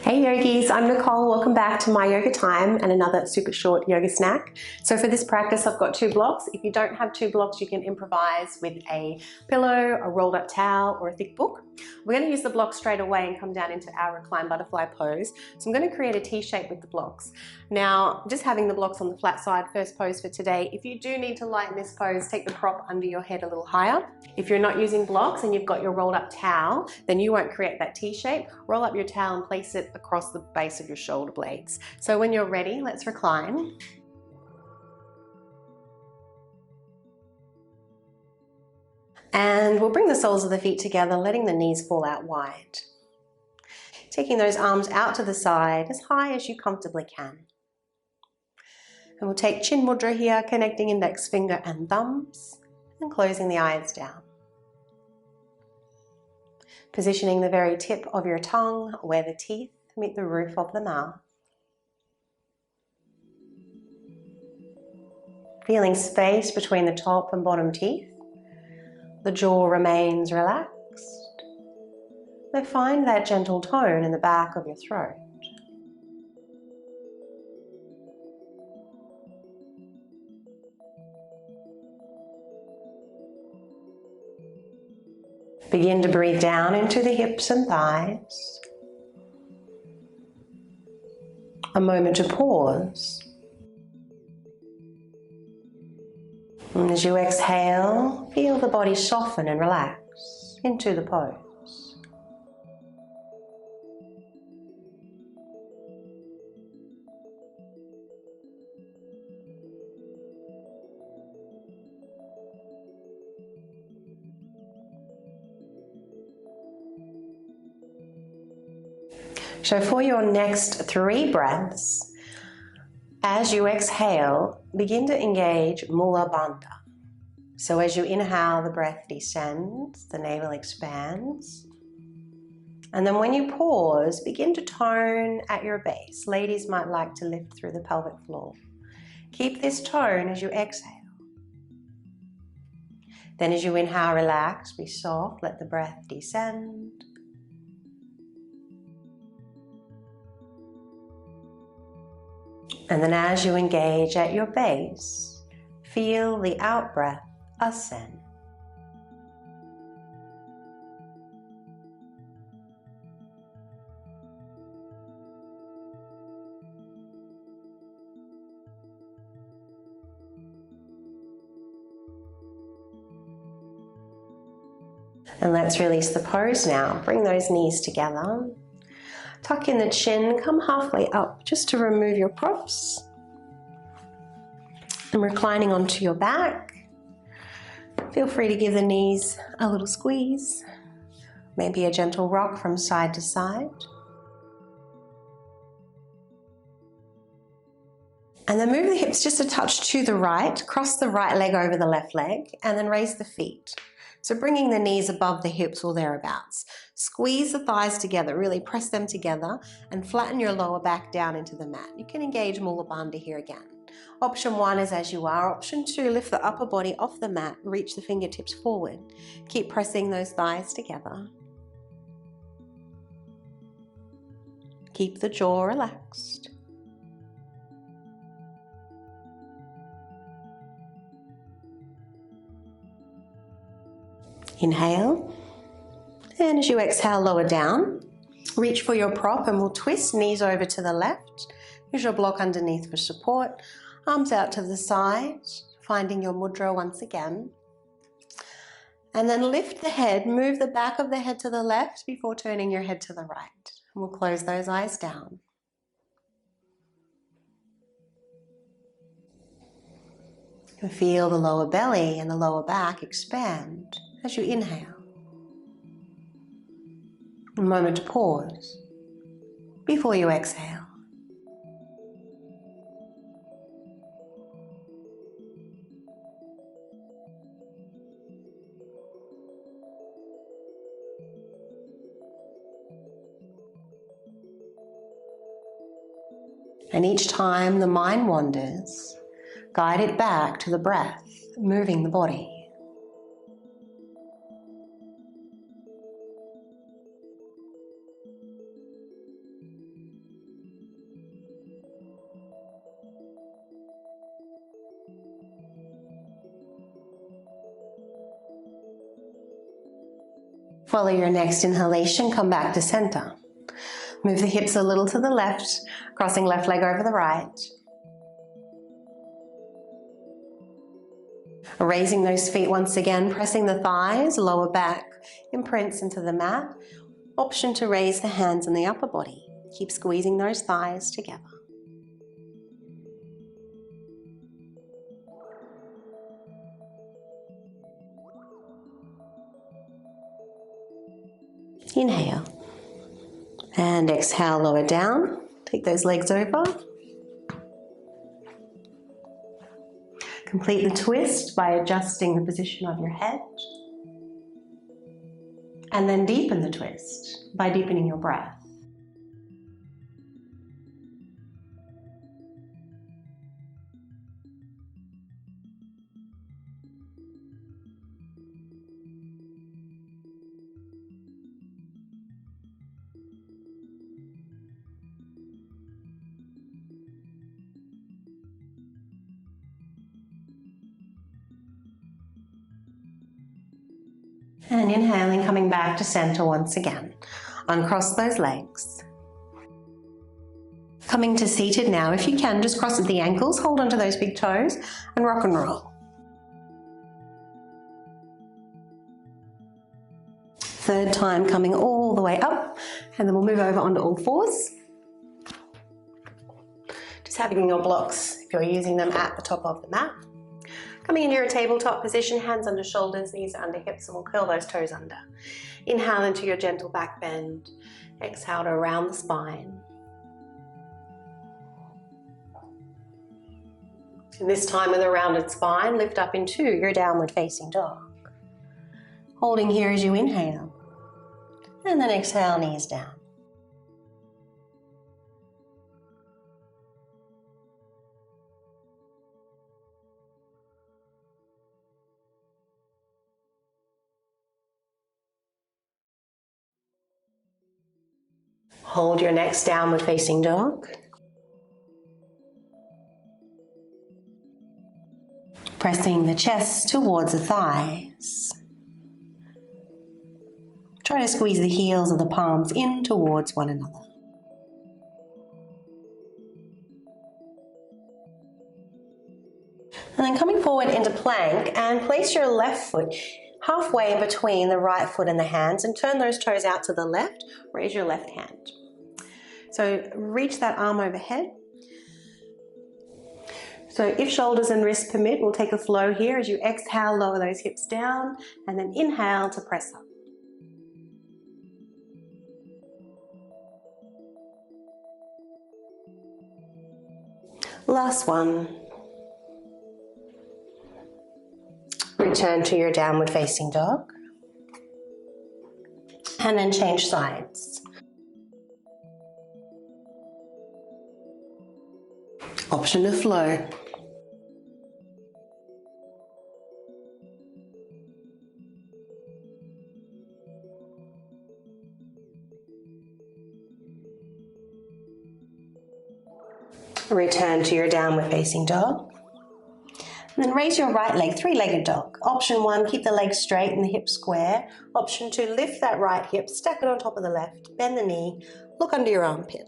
Hey yogis, I'm Nicole. Welcome back to my yoga time and another super short yoga snack. So for this practice, I've got 2 blocks. If you don't have 2 blocks, you can improvise with a pillow, a rolled up towel, or a thick book. We're going to use the block straight away and come down into our reclined butterfly pose. So I'm going to create a T shape with the blocks. Now, just having the blocks on the flat side, first pose for today. If you do need to lighten this pose, take the prop under your head a little higher. If you're not using blocks and you've got your rolled up towel, then you won't create that T shape. Roll up your towel and place it across the base of your shoulder blades. So when you're ready, let's recline. And we'll bring the soles of the feet together, letting the knees fall out wide. Taking those arms out to the side as high as you comfortably can. And we'll take chin mudra here, connecting index finger and thumbs, and closing the eyes down. Positioning the very tip of your tongue where the teeth meet the roof of the mouth. Feeling space between the top and bottom teeth. The jaw remains relaxed. But find that gentle tone in the back of your throat. Begin to breathe down into the hips and thighs. A moment to pause. And as you exhale, feel the body soften and relax into the pose. So for your next 3 breaths, as you exhale, begin to engage Mula Bandha. So as you inhale, the breath descends, the navel expands. And then when you pause, begin to tone at your base. Ladies might like to lift through the pelvic floor. Keep this tone as you exhale. Then as you inhale, relax, be soft, let the breath descend. And then as you engage at your base, feel the out-breath ascend. And let's release the pose now. Bring those knees together. Tuck in the chin, come halfway up just to remove your props. And reclining onto your back. Feel free to give the knees a little squeeze. Maybe a gentle rock from side to side. And then move the hips just a touch to the right. Cross the right leg over the left leg and then raise the feet. So bringing the knees above the hips or thereabouts. Squeeze the thighs together, really press them together and flatten your lower back down into the mat. You can engage Mula Bandha here again. Option 1 is as you are. Option 2, lift the upper body off the mat, reach the fingertips forward. Keep pressing those thighs together. Keep the jaw relaxed. Inhale, and as you exhale, lower down. Reach for your prop and we'll twist, knees over to the left. Use your block underneath for support. Arms out to the side, finding your mudra once again. And then lift the head, move the back of the head to the left before turning your head to the right. And we'll close those eyes down. You can feel the lower belly and the lower back expand as you inhale. A moment to pause before you exhale. And each time the mind wanders, guide it back to the breath, moving the body. Follow your next inhalation, come back to center. Move the hips a little to the left, crossing left leg over the right. Raising those feet once again, pressing the thighs, lower back imprints into the mat. Option to raise the hands in the upper body. Keep squeezing those thighs together. Inhale. And exhale, lower down. Take those legs over. Complete the twist by adjusting the position of your head. And then deepen the twist by deepening your breath. And inhaling, coming back to center once again. Uncross those legs. Coming to seated now, if you can, just cross at the ankles, hold onto those big toes, and rock and roll. Third time, coming all the way up, and then we'll move over onto all fours. Just having your blocks, if you're using them, at the top of the mat. Coming into your tabletop position, hands under shoulders, knees under hips, and we'll curl those toes under. Inhale into your gentle back bend. Exhale to round the spine. And this time with a rounded spine, lift up into your downward facing dog. Holding here as you inhale. And then exhale, knees down. Hold your next downward facing dog. Pressing the chest towards the thighs. Try to squeeze the heels of the palms in towards one another. And then coming forward into plank, and place your left foot halfway in between the right foot and the hands, and turn those toes out to the left. Raise your left hand. So reach that arm overhead. So if shoulders and wrists permit, we'll take a flow here. As you exhale, lower those hips down, and then inhale to press up. Last one. Return to your downward facing dog. And then change sides. Option to flow. Return to your downward facing dog. And then raise your right leg, three-legged dog. Option 1, keep the legs straight and the hips square. Option 2, lift that right hip, stack it on top of the left, bend the knee, look under your armpit.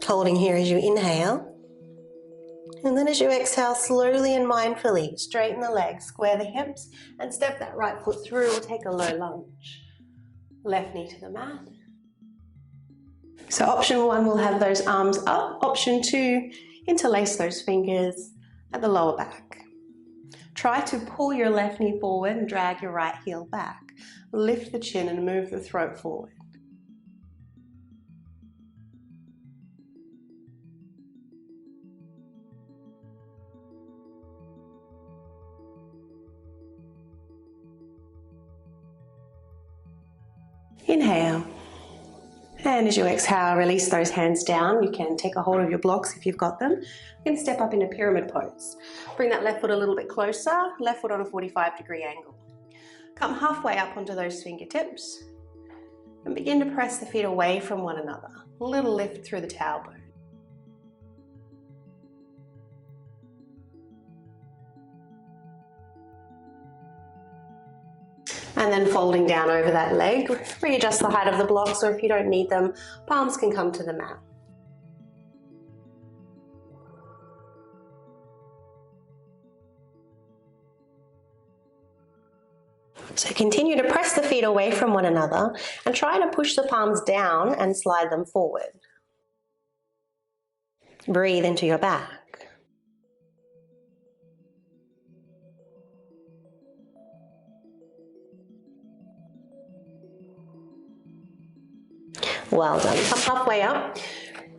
Holding here as you inhale. And then as you exhale, slowly and mindfully, straighten the legs, square the hips, and step that right foot through or take a low lunge. Left knee to the mat. So option 1 will have those arms up. Option 2, interlace those fingers at the lower back. Try to pull your left knee forward and drag your right heel back. Lift the chin and move the throat forward. Inhale. And as you exhale, release those hands down. You can take a hold of your blocks if you've got them. You can step up into pyramid pose. Bring that left foot a little bit closer, left foot on a 45-degree angle. Come halfway up onto those fingertips and begin to press the feet away from one another. A little lift through the tailbone. And then folding down over that leg, readjust the height of the blocks, or if you don't need them, palms can come to the mat. So continue to press the feet away from one another and try to push the palms down and slide them forward. Breathe into your back. Well done. Come halfway up.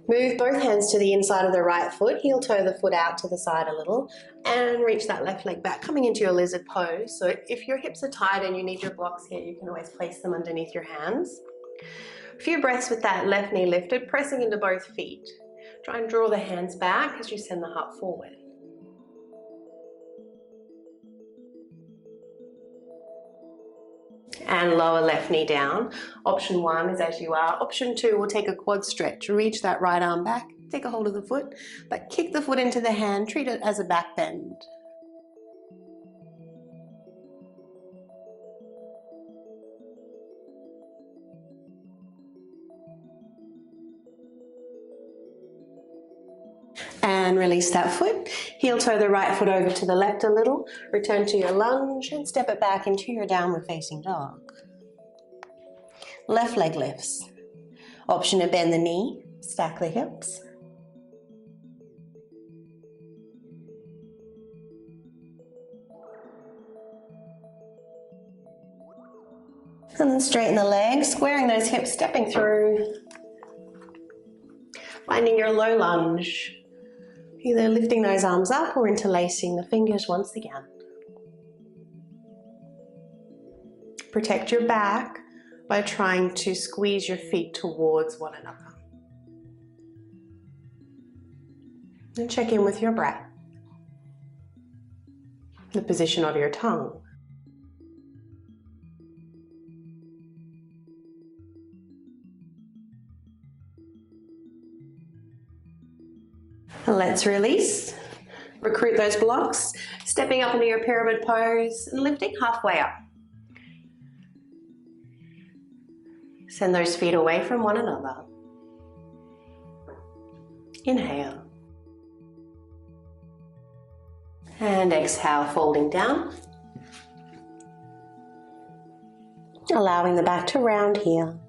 Move both hands to the inside of the right foot, heel toe the foot out to the side a little, and reach that left leg back, coming into your lizard pose. So if your hips are tight and you need your blocks here, you can always place them underneath your hands. A few breaths with that left knee lifted, pressing into both feet. Try and draw the hands back as you send the heart forward. And lower left knee down. Option 1 is as you are. Option 2 will take a quad stretch. Reach that right arm back, take a hold of the foot, but kick the foot into the hand, treat it as a back bend. And release that foot. Heel toe the right foot over to the left a little. Return to your lunge and step it back into your downward facing dog. Left leg lifts. Option to bend the knee, stack the hips. And then straighten the legs, squaring those hips, stepping through. Finding your low lunge. Either lifting those arms up or interlacing the fingers once again. Protect your back by trying to squeeze your feet towards one another. And check in with your breath. The position of your tongue. Let's release. Recruit those blocks, stepping up into your pyramid pose and lifting halfway up. Send those feet away from one another. Inhale. And exhale, folding down. Allowing the back to round here.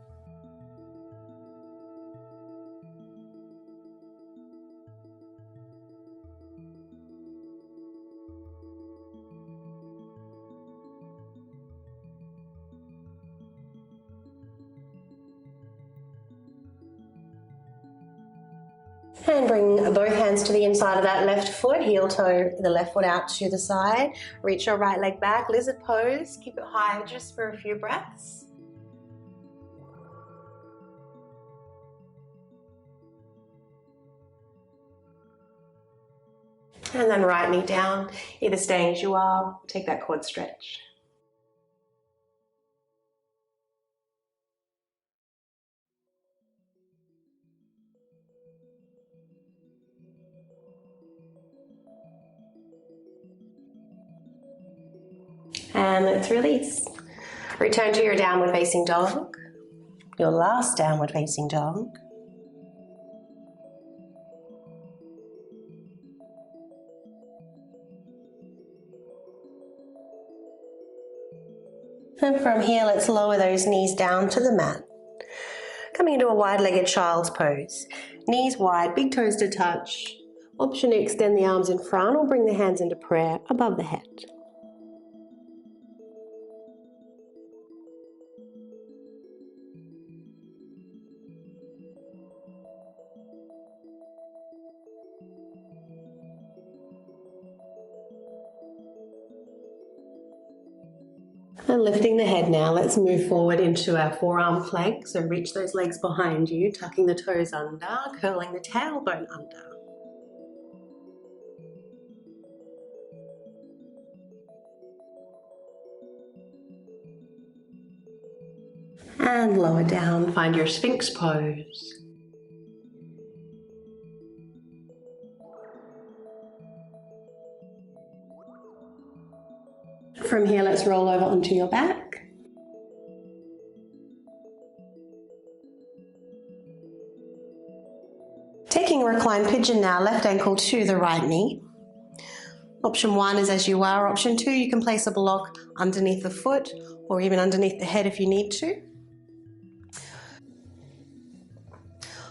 And bring both hands to the inside of that left foot, heel toe the left foot out to the side. Reach your right leg back, lizard pose. Keep it high just for a few breaths. And then right knee down, either staying as you are, take that quad stretch. And let's release. Return to your downward facing dog, your last downward facing dog. And from here, let's lower those knees down to the mat. Coming into a wide-legged child's pose. Knees wide, big toes to touch. Option to extend the arms in front or bring the hands into prayer above the head. And lifting the head now, let's move forward into our forearm plank. So reach those legs behind you, tucking the toes under, curling the tailbone under. And lower down, find your Sphinx pose. From here, let's roll over onto your back. Supine pigeon now, left ankle to the right knee. Option 1 is as you are. Option 2, you can place a block underneath the foot or even underneath the head if you need to.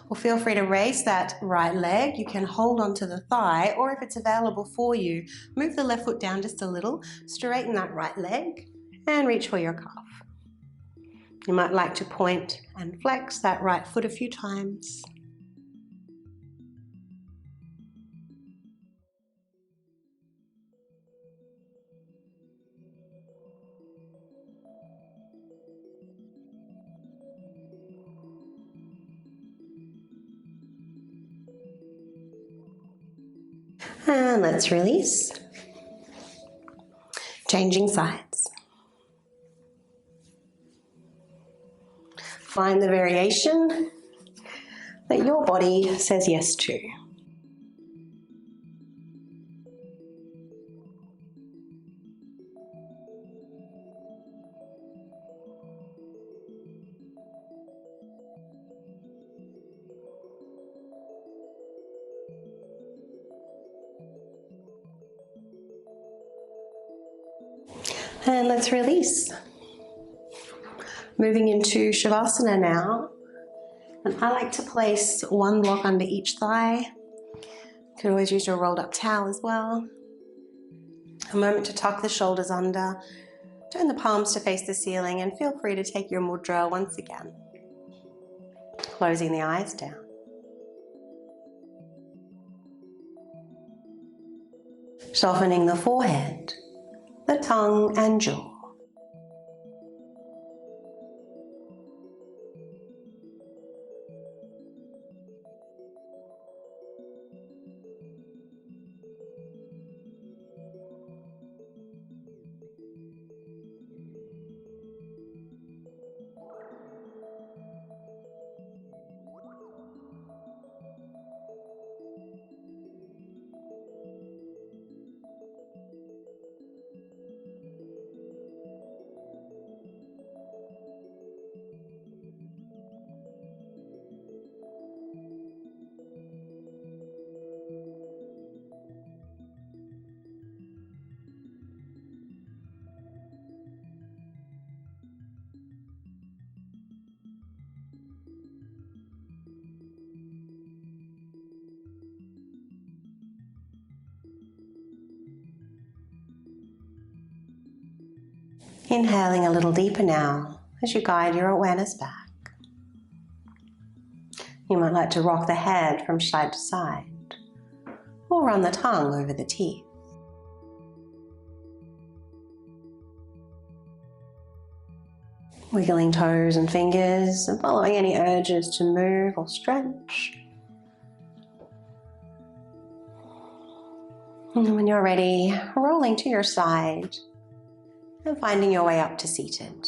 Or feel free to raise that right leg. You can hold onto the thigh, or if it's available for you, move the left foot down just a little, straighten that right leg and reach for your calf. You might like to point and flex that right foot a few times. And let's release. Changing sides. Find the variation that your body says yes to. And let's release. Moving into Shavasana now. And I like to place one block under each thigh. You can always use your rolled up towel as well. A moment to tuck the shoulders under. Turn the palms to face the ceiling and feel free to take your mudra once again. Closing the eyes down. Softening the forehead, the tongue and jaw. Inhaling a little deeper now as you guide your awareness back. You might like to rock the head from side to side or run the tongue over the teeth. Wiggling toes and fingers and following any urges to move or stretch. And when you're ready, rolling to your side and finding your way up to seated.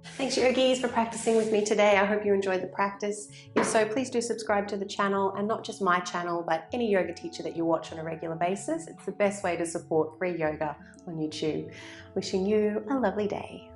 Thanks yogis for practicing with me today. I hope you enjoyed the practice. If so, please do subscribe to the channel, and not just my channel, but any yoga teacher that you watch on a regular basis. It's the best way to support free yoga on YouTube. Wishing you a lovely day.